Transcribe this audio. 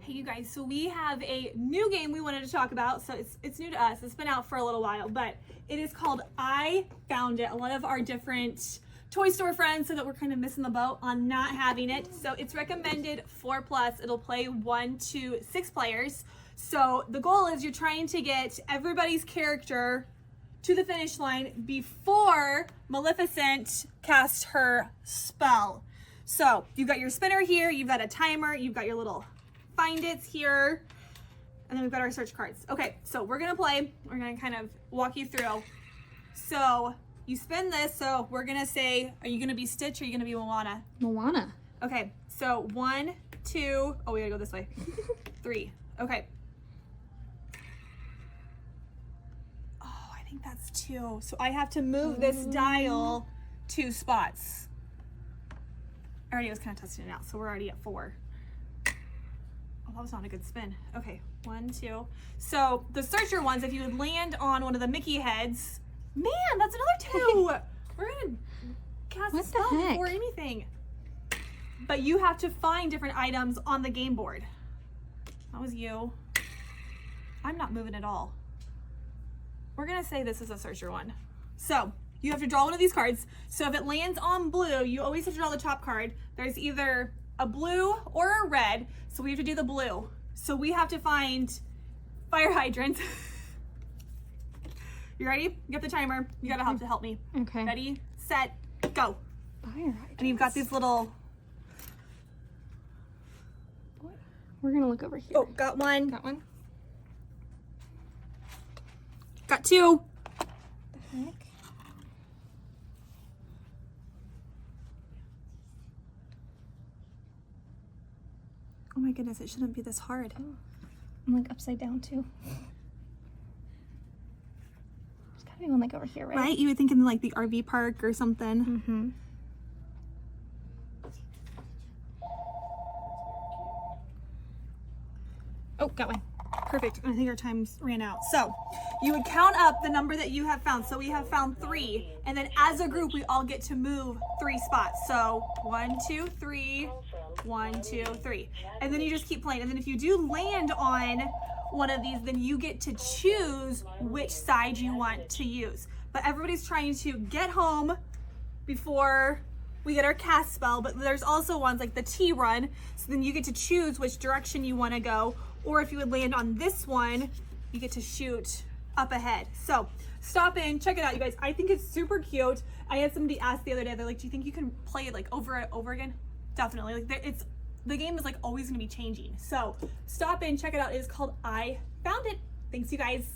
Hey you guys, so we have a new game we wanted to talk about. So it's new to us. It's been out for a little while, but it is called I Found It. A lot of our different toy store friends said that we're kind of missing the boat on not having it. So it's recommended 4+. It'll play 1 to 6 players. So the goal is you're trying to get everybody's character to the finish line before Maleficent casts her spell. So you've got your spinner here, you've got a timer, you've got your little find it's here, and then we've got our search cards. Okay, so we're gonna play. We're gonna kind of walk you through. So you spin this, so we're gonna say, are you gonna be Stitch or are you gonna be Moana? Moana. Okay, so 1, 2, oh, we gotta go this way. 3, okay. Oh, I think that's 2. So I have to move this dial 2 spots. I already was kind of testing it out, so we're already at 4. Oh, that was not a good spin. Okay, 1, 2. So the searcher ones, if you would land on one of the Mickey heads, man, that's another 2. We're gonna cast a spell before anything. But you have to find different items on the game board. That was you. I'm not moving at all. We're gonna say this is a searcher one. So you have to draw one of these cards. So if it lands on blue, you always have to draw the top card. There's either a blue or a red, so we have to do the blue. So we have to find fire hydrants. You ready? You got the timer. You gotta have to help me. Okay. Ready, set, go. Fire hydrants. And you've got these little. We're gonna look over here. Oh, got one. Got one. Got 2. The heck? Oh my goodness, it shouldn't be this hard. Oh. I'm like upside down too. There's gotta be one like over here, right? Right? You would think in like the RV park or something. Mm-hmm. Oh, got one. Perfect. I think our times ran out. So you would count up the number that you have found. So we have found 3, and then as a group, we all get to move 3 spots. So 1, 2, 3, 1, 2, 3. And then you just keep playing. And then if you do land on one of these, then you get to choose which side you want to use. But everybody's trying to get home before we get our cast spell, but there's also ones like the T run. So then you get to choose which direction you want to go. Or if you would land on this one, you get to shoot up ahead. So stop in, check it out, you guys. I think it's super cute. I had somebody ask the other day, they're like, do you think you can play it like over and over again? Definitely. Like the game is like always gonna be changing. So stop in, check it out. It is called I Found It. Thanks, you guys.